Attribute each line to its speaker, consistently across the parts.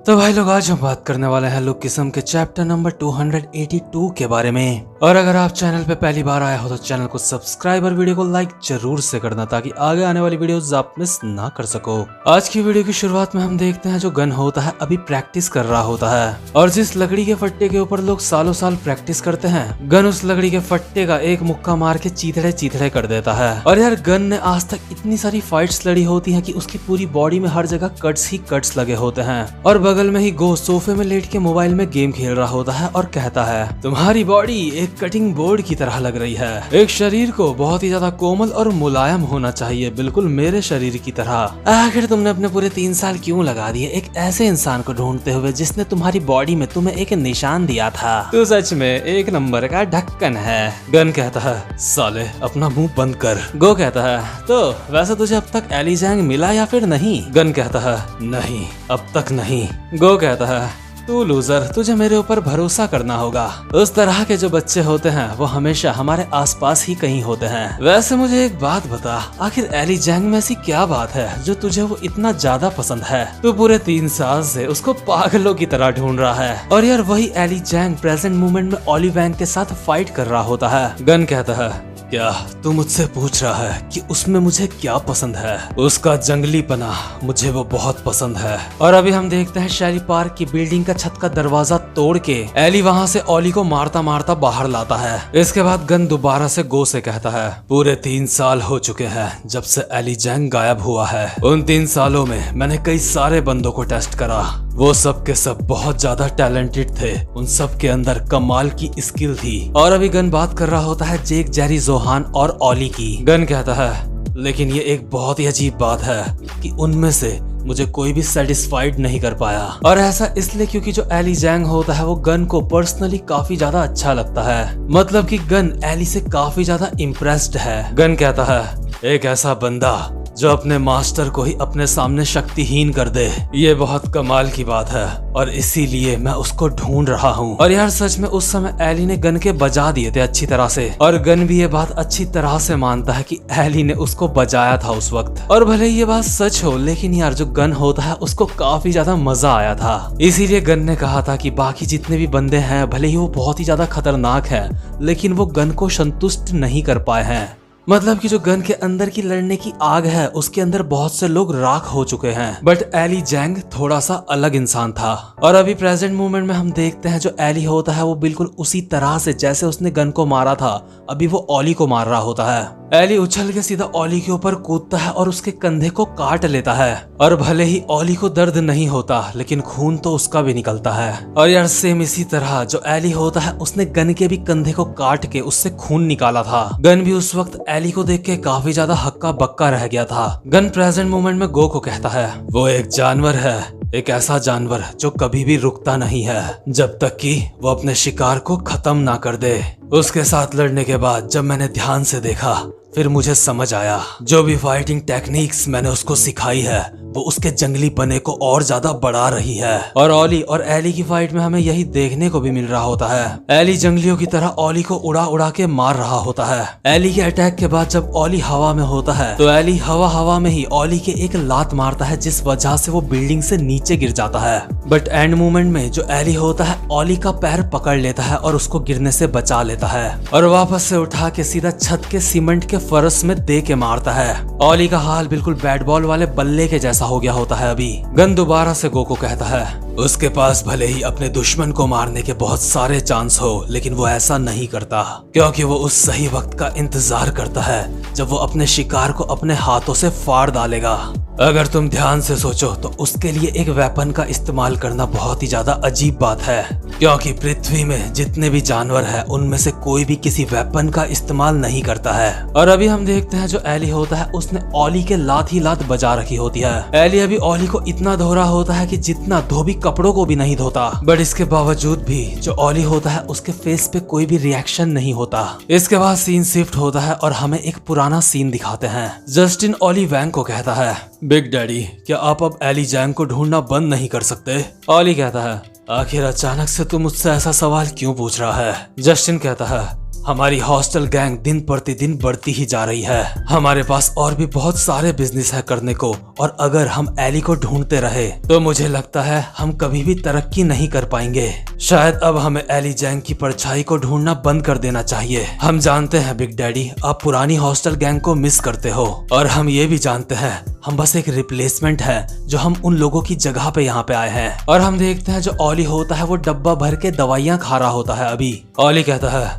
Speaker 1: तो भाई लोग आज हम बात करने वाले हैं लुक किस्म के चैप्टर नंबर 282 के बारे में। और अगर आप चैनल पे पहली बार आए हो तो चैनल को सब्सक्राइब और वीडियो को लाइक जरूर से करना ताकि आगे आने वाली वीडियोस आप मिस ना कर सको। आज की वीडियो की शुरुआत में हम देखते हैं जो गन होता है अभी प्रैक्टिस कर रहा होता है और जिस लकड़ी के फट्टे के ऊपर लोग सालों साल प्रैक्टिस करते हैं, गन उस लकड़ी के फट्टे का एक मुक्का मार के चीथड़े चीथड़े कर देता है। और यार गन ने आज तक इतनी सारी फाइट्स लड़ी होती है कि उसकी पूरी बॉडी में हर जगह कट्स ही कट्स लगे होते हैं। और बगल में ही गो सोफे में लेट के मोबाइल में गेम खेल रहा होता है और कहता है, तुम्हारी बॉडी एक कटिंग बोर्ड की तरह लग रही है। एक शरीर को बहुत ही ज्यादा कोमल और मुलायम होना चाहिए, बिल्कुल मेरे शरीर की तरह। आखिर तुमने अपने पूरे 3 साल क्यों लगा दिए एक ऐसे इंसान को ढूंढते हुए जिसने तुम्हारी बॉडी में तुम्हें एक निशान दिया था? तू सच में एक नंबर का ढक्कन है। गन कहता है, साले अपना मुंह बंद कर। गो कहता है, तो वैसे तुझे अब तक एली जैंग मिला या फिर नहीं? गन कहता है, नहीं अब तक नहीं। गो कहता है, तू लूजर, तुझे मेरे ऊपर भरोसा करना होगा। उस तरह के जो बच्चे होते हैं वो हमेशा हमारे आसपास ही कहीं होते हैं। वैसे मुझे एक बात बता, आखिर एली जैंग में ऐसी क्या बात है जो तुझे वो इतना ज्यादा पसंद है? तू पूरे 3 साल से उसको पागलों की तरह ढूंढ रहा है। और यार वही एली जैंग प्रेजेंट मोमेंट में ओली वैंग के साथ फाइट कर रहा होता है। गन कहता है, क्या तू मुझसे पूछ रहा है कि उसमें मुझे क्या पसंद है? उसका जंगलीपना मुझे वो बहुत पसंद है। और अभी हम देखते हैं शैली पार्क की बिल्डिंग का छत का दरवाजा तोड़ के एली वहां से ओली को मारता मारता बाहर लाता है। इसके बाद गन दोबारा से गो से कहता है, पूरे 3 साल हो चुके हैं जब से एली जैंग गायब हुआ है। उन 3 सालों में मैंने कई सारे बंदों को टेस्ट करा, वो सब के सब बहुत ज्यादा टैलेंटेड थे, उन सब के अंदर कमाल की स्किल थी। और अभी गन बात कर रहा होता है जेक, जेरी, जोहान और ओली की। गन कहता है, लेकिन ये एक बहुत ही अजीब बात है कि उनमें से मुझे कोई भी सेटिस्फाइड नहीं कर पाया। और ऐसा इसलिए क्योंकि जो एली जैंग होता है वो गन को पर्सनली काफी ज्यादा अच्छा लगता है। मतलब कि गन एली से काफी ज्यादा इम्प्रेस्ड है। गन कहता है, एक ऐसा बंदा जो अपने मास्टर को ही अपने सामने शक्तिहीन कर दे, ये बहुत कमाल की बात है और इसीलिए मैं उसको ढूंढ रहा हूँ। और यार सच में उस समय एली ने गन के बजा दिए थे अच्छी तरह से, और गन भी ये बात अच्छी तरह से मानता है कि एली ने उसको बजाया था उस वक्त। और भले ये बात सच हो, लेकिन यार जो गन होता है उसको काफी ज्यादा मजा आया था। इसीलिए गन ने कहा था कि बाकी जितने भी बंदे हैं भले ही वो बहुत ही ज्यादा खतरनाक है, लेकिन वो गन को संतुष्ट नहीं कर पाए हैं। मतलब कि जो गन के अंदर की लड़ने की आग है उसके अंदर बहुत से लोग राख हो चुके हैं, बट एली जैंग थोड़ा सा अलग इंसान था। और अभी प्रेजेंट मोमेंट में हम देखते हैं जो एली होता है वो बिल्कुल उसी तरह से जैसे उसने गन को मारा था अभी वो ओली को मार रहा होता है। एली उछल के सीधा ओली के ऊपर कूदता है और उसके कंधे को काट लेता है। और भले ही ओली को दर्द नहीं होता लेकिन खून तो उसका भी निकलता है। और यार सेम इसी तरह जो एली होता है उसने गन के भी कंधे को काट के उससे खून निकाला था। गन भी उस वक्त एली को देख के काफी ज्यादा हक्का बक्का रह गया था। गन प्रेजेंट मोमेंट में गो को कहता है, वो एक जानवर है, एक ऐसा जानवर जो कभी भी रुकता नहीं है जब तक कि वो अपने शिकार को खत्म ना कर दे। उसके साथ लड़ने के बाद जब मैंने ध्यान से देखा फिर मुझे समझ आया जो भी फाइटिंग टेक्निक्स मैंने उसको सिखाई है वो उसके जंगली पने को और ज्यादा बढ़ा रही है। और ओली और एली की फाइट में हमें यही देखने को भी मिल रहा होता है। एली जंगलियों की तरह ओली को उड़ा उड़ा के मार रहा होता है। एली के अटैक के बाद जब ओली हवा में होता है तो एली हवा में ही ओली के एक लात मारता है जिस वजह से वो बिल्डिंग से नीचे गिर जाता है। बट एंड मोमेंट में जो एली होता है ओली का पैर पकड़ लेता है और उसको गिरने से बचा लेता है और वापस से उठा के सीधा छत के सीमेंट के फरस में दे के मारता है। ओली का हाल बिल्कुल बैट बॉल वाले बल्ले के जैसा हो गया होता है। अभी गन दोबारा से गो को कहता है, उसके पास भले ही अपने दुश्मन को मारने के बहुत सारे चांस हो लेकिन वो ऐसा नहीं करता क्योंकि वो उस सही वक्त का इंतजार करता है जब वो अपने शिकार को अपने हाथों से फाड़ डालेगा। अगर तुम ध्यान से सोचो तो उसके लिए एक वेपन का इस्तेमाल करना बहुत ही ज्यादा अजीब बात है क्योंकि पृथ्वी में जितने भी जानवर हैं उनमें से कोई भी किसी वेपन का इस्तेमाल नहीं करता है। और अभी हम देखते हैं जो एली होता है उसने ओली के लात ही लात बजा रखी होती है। एली अभी ओली को इतना धो रहा होता है कि जितना धोबी कपड़ों को भी नहीं धोता, बट इसके बावजूद भी जो ओली होता है उसके फेस पे कोई भी रिएक्शन नहीं होता। इसके बाद सीन शिफ्ट होता है और हमें एक पुराना सीन दिखाते हैं। जस्टिन ओली वैंग को कहता है, बिग डैडी क्या आप अब एली जैंग को ढूंढना बंद नहीं कर सकते? ओली कहता है, आखिर अचानक से तू मुझसे ऐसा सवाल क्यों पूछ रहा है? जस्टिन कहता है, हमारी हॉस्टल गैंग दिन प्रतिदिन बढ़ती ही जा रही है। हमारे पास और भी बहुत सारे बिजनेस है करने को, और अगर हम एली को ढूंढते रहे तो मुझे लगता है हम कभी भी तरक्की नहीं कर पाएंगे। शायद अब हमें एली जैंग की परछाई को ढूंढना बंद कर देना चाहिए। हम जानते हैं बिग डैडी, आप पुरानी हॉस्टल गैंग को मिस करते हो, और हम ये भी जानते हैं हम बस एक रिप्लेसमेंट है जो हम उन लोगों की जगह पे यहाँ पे आए हैं। और हम देखते हैं जो ओली होता है वो डब्बा भर के दवाइयाँ खा रहा होता है। अभी ओली कहता है,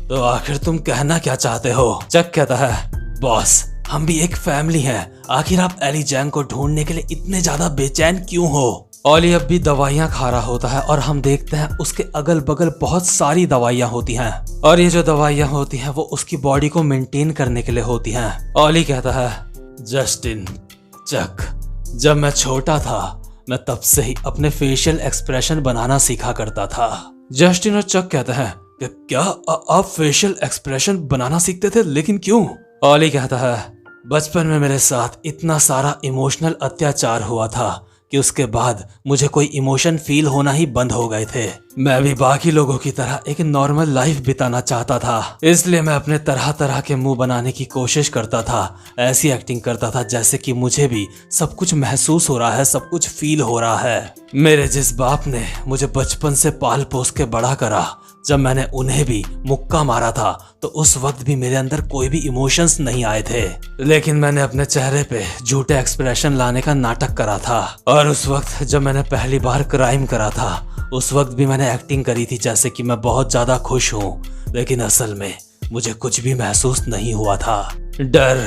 Speaker 1: तो आखिर तुम कहना क्या चाहते हो? चक कहता है, बॉस हम भी एक फैमिली हैं, आखिर आप एली जैंग को ढूंढने के लिए इतने ज्यादा बेचैन क्यों हो? ओली अब भी दवाइयाँ खा रहा होता है, और हम देखते हैं उसके अगल बगल बहुत सारी दवाइयाँ होती हैं, और ये जो दवाइयाँ होती हैं वो उसकी बॉडी को मेंटेन करने के लिए होती हैं। ओली कहता है, जस्टिन, चक, जब मैं छोटा था मैं तब से ही अपने फेशियल एक्सप्रेशन बनाना सीखा करता था। जस्टिन और चक कहते हैं कि क्या आप फेशियल एक्सप्रेशन बनाना सीखते थे, लेकिन क्यों? ओली कहता है, बचपन में मेरे साथ इतना सारा इमोशनल अत्याचार हुआ था कि उसके बाद मुझे कोई इमोशन फील होना ही बंद हो गए थे। मैं भी बाकी लोगों की तरह एक नॉर्मल लाइफ बिताना चाहता था, इसलिए मैं अपने तरह तरह के मुंह बनाने की कोशिश करता था, ऐसी एक्टिंग करता था जैसे कि मुझे भी सब कुछ महसूस हो रहा है, सब कुछ फील हो रहा है। मेरे जिस बाप ने मुझे बचपन से पाल पोस के बड़ा करा, जब मैंने उन्हें भी मुक्का मारा था तो उस वक्त भी मेरे अंदर कोई भी इमोशंस नहीं आए थे, लेकिन मैंने अपने चेहरे पे झूठे एक्सप्रेशन लाने का नाटक करा था। और उस वक्त जब मैंने पहली बार क्राइम करा था उस वक्त भी मैंने एक्टिंग करी थी जैसे कि मैं बहुत ज्यादा खुश हूँ, लेकिन असल में मुझे कुछ भी महसूस नहीं हुआ था। डर,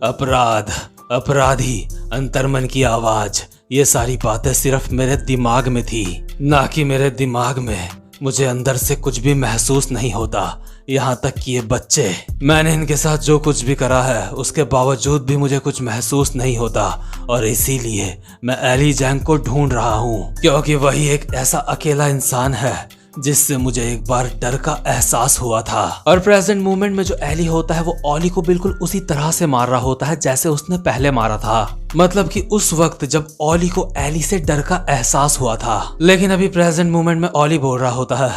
Speaker 1: अपराध, अपराधी, अंतर्मन की आवाज, ये सारी बातें सिर्फ मेरे दिमाग में थी, ना कि मेरे दिमाग में मुझे अंदर से कुछ भी महसूस नहीं होता। यहाँ तक कि ये बच्चे, मैंने इनके साथ जो कुछ भी करा है उसके बावजूद भी मुझे कुछ महसूस नहीं होता, और इसीलिए मैं एली जैंग को ढूंढ रहा हूँ, क्योंकि वही एक ऐसा अकेला इंसान है जिससे मुझे एक बार डर का एहसास हुआ था। और प्रेजेंट मोमेंट में जो एली होता है वो ओली को बिल्कुल उसी तरह से मार रहा होता है जैसे उसने पहले मारा था, मतलब कि उस वक्त जब ओली को एली से डर का एहसास हुआ था। लेकिन अभी प्रेजेंट मोमेंट में ओली बोल रहा होता है,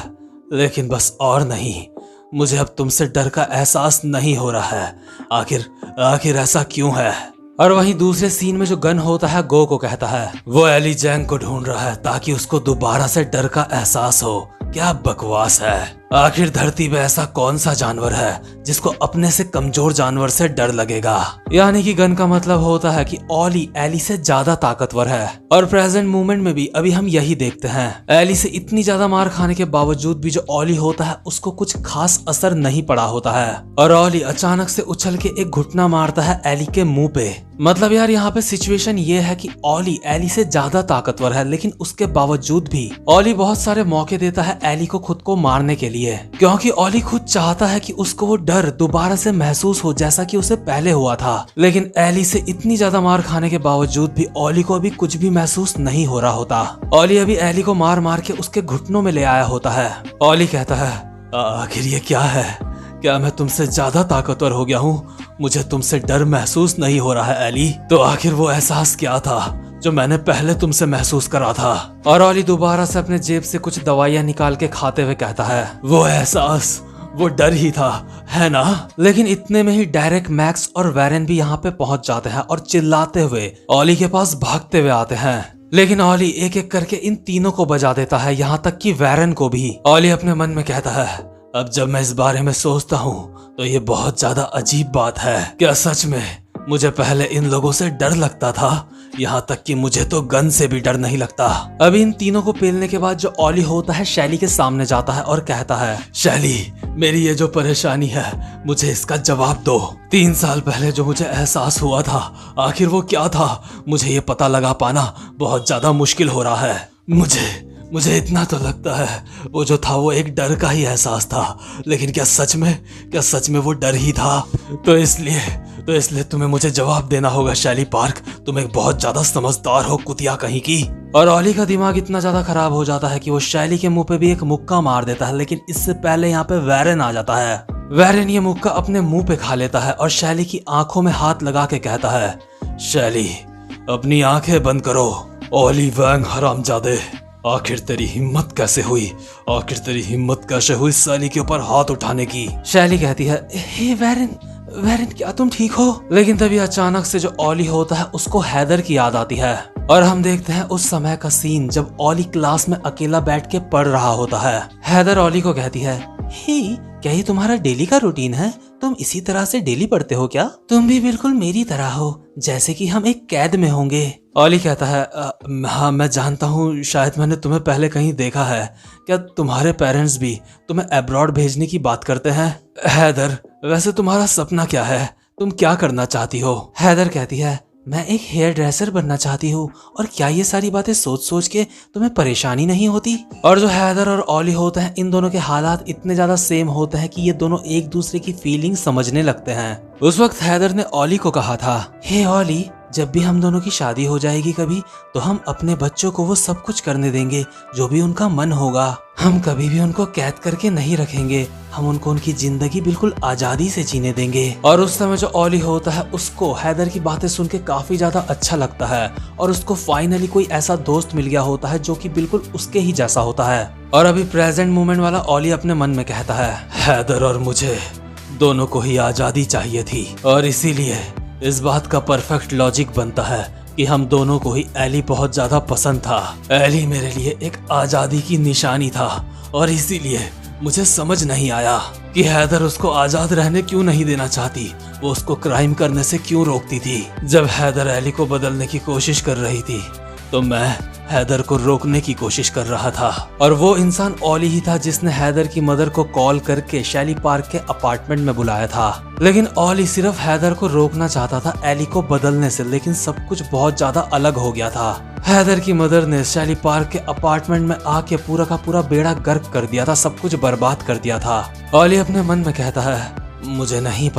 Speaker 1: लेकिन बस और नहीं, मुझे अब तुमसे डर का एहसास नहीं हो रहा है, आखिर ऐसा क्यों है? और वहीं दूसरे सीन में जो गन होता है गो को कहता है वो एली जैंग को ढूंढ रहा है ताकि उसको दोबारा से डर का एहसास हो। क्या बकवास है, आखिर धरती पे ऐसा कौन सा जानवर है जिसको अपने से कमजोर जानवर से डर लगेगा? यानी कि गन का मतलब होता है कि ओली एली से ज्यादा ताकतवर है। और प्रेजेंट मोमेंट में भी अभी हम यही देखते हैं, एली से इतनी ज्यादा मार खाने के बावजूद भी जो ओली होता है उसको कुछ खास असर नहीं पड़ा होता है, और ओली अचानक से उछल के एक घुटना मारता है एली के मुंह पे। मतलब यार यहाँ पे सिचुएशन ये है कि ओली एली से ज्यादा ताकतवर है, लेकिन उसके बावजूद भी ओली बहुत सारे मौके देता है एली को खुद को मारने के लिए, क्योंकि ओली खुद चाहता है कि उसको वो डर दोबारा से महसूस हो जैसा कि उसे पहले हुआ था। लेकिन एली से इतनी ज्यादा मार खाने के बावजूद भी ओली को अभी कुछ भी महसूस नहीं हो रहा होता। ओली अभी एली को मार मार के उसके घुटनों में ले आया होता है। ओली कहता है, आखिर ये क्या है? क्या मैं तुमसे ज्यादा ताकतवर हो गया हूँ? मुझे तुमसे डर महसूस नहीं हो रहा है एली। तो आखिर वो एहसास क्या था जो मैंने पहले तुमसे महसूस करा था? और ओली दोबारा से अपने जेब से कुछ दवाइयां निकाल के खाते हुए कहता है, वो एहसास, वो डर ही था, है ना? लेकिन इतने में ही डायरेक्ट मैक्स और वैरेन भी यहाँ पे पहुंच जाते हैं और चिल्लाते हुए ओली के पास भागते हुए आते हैं। लेकिन ओली एक एक करके इन तीनों को बजा देता है, यहाँ तक कि वैरेन को भी। ओली अपने मन में कहता है, अब जब मैं इस बारे में सोचता हूँ तो ये बहुत ज्यादा अजीब बात है। क्या सच में मुझे पहले इन लोगों से डर लगता था? यहाँ तक कि मुझे तो गन से भी डर नहीं लगता। अभी इन तीनों को पेलने के बाद जो ओली होता है शैली के सामने जाता है और कहता है, शैली, मेरी ये जो परेशानी है मुझे इसका जवाब दो। 3 साल पहले जो मुझे एहसास हुआ था आखिर वो क्या था? मुझे ये पता लगा पाना बहुत ज्यादा मुश्किल हो रहा है। मुझे इतना तो लगता है वो जो था वो एक डर का ही एहसास था, लेकिन क्या सच में वो डर ही था? तो इसलिए तुम्हें मुझे जवाब देना होगा शैली पार्क, तुम एक बहुत ज्यादा समझदार हो कुतिया कहीं की। और ओली का दिमाग इतना ज्यादा खराब हो जाता है कि वो शैली के मुंह पे भी एक मुक्का मार देता है, लेकिन इससे पहले यहाँ पे वैरेन आ जाता है। वैरेन ये मुक्का अपने मुंह पे खा लेता है और शैली की आंखों में हाथ लगा के कहता है, शैली अपनी आंखें बंद करो। ओली वैंग हरामजादे, आखिर तेरी हिम्मत कैसे हुई, आखिर तेरी हिम्मत कैसे हुई शैली के ऊपर हाथ उठाने की। शैली कहती है, हे वेरिन, वेरिन क्या तुम ठीक हो? लेकिन तभी अचानक से जो ऑली होता है उसको हैदर की याद आती है और हम देखते हैं उस समय का सीन जब ऑली क्लास में अकेला बैठ के पढ़ रहा होता है। हैदर ऑली को कहती है, हे क्या ये तुम्हारा डेली का रूटीन है? तुम इसी तरह से डेली पढ़ते हो क्या? तुम भी बिल्कुल मेरी तरह हो, जैसे कि हम एक कैद में होंगे। ऑली कहता है, हाँ मैं जानता हूँ, शायद मैंने तुम्हें पहले कहीं देखा है। क्या तुम्हारे पेरेंट्स भी तुम्हें अब्रॉड भेजने की बात करते हैं? हैदर वैसे तुम्हारा सपना क्या है, तुम क्या करना चाहती हो? हैदर कहती है, मैं एक हेयर ड्रेसर बनना चाहती हूँ। और क्या ये सारी बातें सोच सोच के तुम्हें परेशानी नहीं होती? और जो हैदर और ऑली होते हैं इन दोनों के हालात इतने ज्यादा सेम होते हैं कि ये दोनों एक दूसरे की फीलिंग समझने लगते हैं। उस वक्त हैदर ने ऑली को कहा था, हे ऑली, जब भी हम दोनों की शादी हो जाएगी कभी, तो हम अपने बच्चों को वो सब कुछ करने देंगे जो भी उनका मन होगा। हम कभी भी उनको कैद करके नहीं रखेंगे, हम उनको उनकी जिंदगी बिल्कुल आजादी से जीने देंगे। और उस समय जो ऑली होता है उसको हैदर की बातें सुन के काफी ज्यादा अच्छा लगता है और उसको फाइनली कोई ऐसा दोस्त मिल गया होता है जो कि बिल्कुल उसके ही जैसा होता है। और अभी प्रेजेंट मोमेंट वाला ऑली अपने मन में कहता है, हैदर और मुझे दोनों को ही आजादी चाहिए थी और इसीलिए इस बात का परफेक्ट लॉजिक बनता है कि हम दोनों को ही एली बहुत ज्यादा पसंद था। एली मेरे लिए एक आजादी की निशानी था और इसीलिए मुझे समझ नहीं आया कि हैदर उसको आजाद रहने क्यों नहीं देना चाहती, वो उसको क्राइम करने से क्यों रोकती थी। जब हैदर एली को बदलने की कोशिश कर रही थी तो मैं हैदर को रोकने की कोशिश कर रहा था और वो इंसान ऑली ही था जिसने हैदर की मदर को कॉल करके शैली पार्क के अपार्टमेंट में बुलाया था। लेकिन ऑली सिर्फ हैदर को रोकना चाहता था एली को बदलने से, लेकिन सब कुछ बहुत ज्यादा अलग हो गया था। हैदर की मदर ने शैली पार्क के अपार्टमेंट में आके पूरा का पूरा बेड़ा गर्क कर दिया था, सब कुछ बर्बाद कर दिया था। ऑली अपने मन में कहता है, मुझे नहीं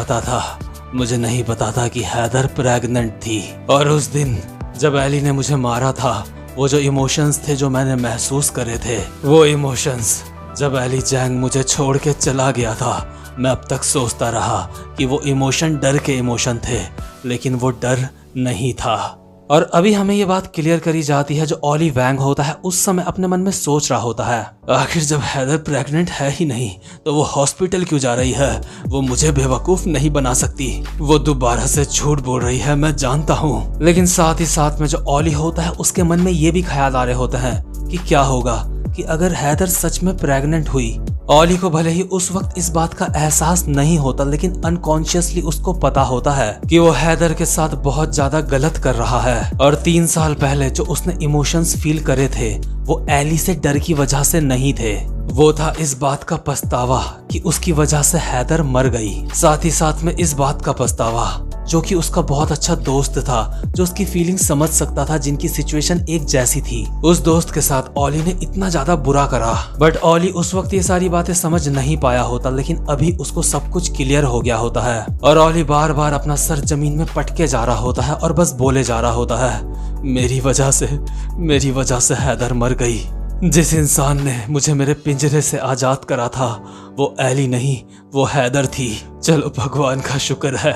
Speaker 1: पता था कि हैदर प्रेग्नेंट थी। और उस दिन जब एली ने मुझे मारा था, वो जो इमोशंस थे जो मैंने महसूस करे थे, वो इमोशंस जब एली जैंग मुझे छोड़ के चला गया था, मैं अब तक सोचता रहा कि वो इमोशन डर के इमोशन थे, लेकिन वो डर नहीं था। और अभी हमें ये बात क्लियर करी जाती है, जो ऑली वैंग होता है उस समय अपने मन में सोच रहा होता है, आखिर जब हैदर प्रेग्नेंट है ही नहीं तो वो हॉस्पिटल क्यों जा रही है? वो मुझे बेवकूफ नहीं बना सकती, वो दोबारा से झूठ बोल रही है, मैं जानता हूँ। लेकिन साथ ही साथ में जो ऑली होता है उसके मन में ये भी ख्याल आ रहे होते हैं कि क्या होगा कि अगर हैदर सच में प्रेग्नेंट हुई। ऑली को भले ही उस वक्त इस बात का एहसास नहीं होता, लेकिन अनकॉन्शियसली उसको पता होता है कि वो हैदर के साथ बहुत ज्यादा गलत कर रहा है। और 3 साल पहले जो उसने इमोशंस फील करे थे वो एली से डर की वजह से नहीं थे, वो था इस बात का पछतावा कि उसकी वजह से हैदर मर गई। साथ ही साथ में इस बात का पछतावा जो कि उसका बहुत अच्छा दोस्त था, जो उसकी फीलिंग समझ सकता था, जिनकी सिचुएशन एक जैसी थी। उस दोस्त के साथ ऑली ने इतना ज्यादा बुरा करा, बट ऑली उस वक्त ये सारी बातें समझ नहीं पाया होता, लेकिन अभी उसको सब कुछ क्लियर हो गया होता है। और ऑली बार बार अपना सर जमीन में पटके जा रहा होता है और बस बोले जा रहा होता है, मेरी वजह से हैदर मर गई। जिस इंसान ने मुझे मेरे पिंजरे से आजाद करा था वो एली नहीं, वो हैदर थी। चलो भगवान का शुक्र है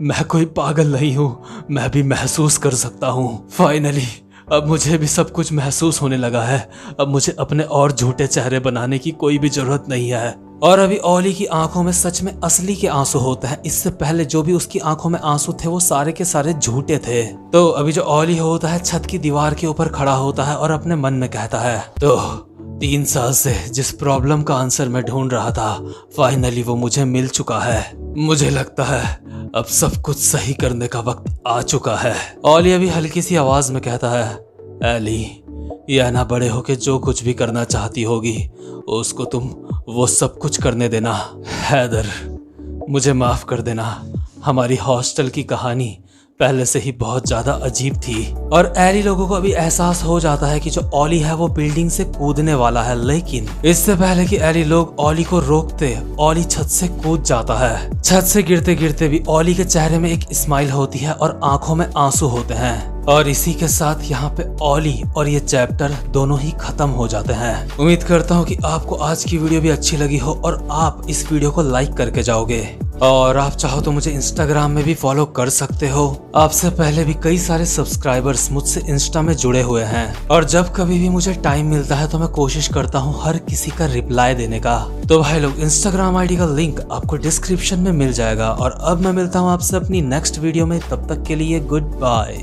Speaker 1: मैं कोई पागल नहीं हूँ, मैं भी महसूस कर सकता हूँ। फाइनली अब मुझे भी सब कुछ महसूस होने लगा है। अब मुझे अपने और झूठे चेहरे बनाने की कोई भी जरूरत नहीं है। और अभी ऑली की आंखों में सच में असली के आंसू होते हैं। इससे पहले जो भी उसकी आंखों में आंसू थे वो सारे के सारे झूठे थे। तो अभी जो ऑली होता है छत की दीवार के ऊपर खड़ा होता है और अपने मन में कहता है, तो 3 साल से जिस प्रॉब्लम का आंसर मैं ढूंढ रहा था फाइनली वो मुझे मिल चुका है। मुझे लगता है अब सब कुछ सही करने का वक्त आ चुका है। ऑली अभी हल्की सी आवाज में कहता है, एली या ना बड़े होके जो कुछ भी करना चाहती होगी उसको तुम वो सब कुछ करने देना। हैदर मुझे माफ कर देना, हमारी हॉस्टल की कहानी पहले से ही बहुत ज्यादा अजीब थी। और एली लोगों को अभी एहसास हो जाता है कि जो ऑली है वो बिल्डिंग से कूदने वाला है, लेकिन इससे पहले कि एली लोग ऑली को रोकते ऑली छत से कूद जाता है। छत से गिरते गिरते भी ऑली के चेहरे में एक स्माइल होती है और आंखों में आंसू होते हैं। और इसी के साथ यहाँ पे ऑली और ये चैप्टर दोनों ही खत्म हो जाते हैं। उम्मीद करता हूँ कि आपको आज की वीडियो भी अच्छी लगी हो और आप इस वीडियो को लाइक करके जाओगे। और आप चाहो तो मुझे इंस्टाग्राम में भी फॉलो कर सकते हो। आपसे पहले भी कई सारे सब्सक्राइबर्स मुझसे इंस्टा में जुड़े हुए हैं और जब कभी भी मुझे टाइम मिलता है तो मैं कोशिश करता हूँ हर किसी का रिप्लाई देने का। तो भाई लोग, इंस्टाग्राम आईडी का लिंक आपको डिस्क्रिप्शन में मिल जाएगा। और अब मैं मिलता हूँ आपसे अपनी नेक्स्ट वीडियो में, तब तक के लिए गुड बाय।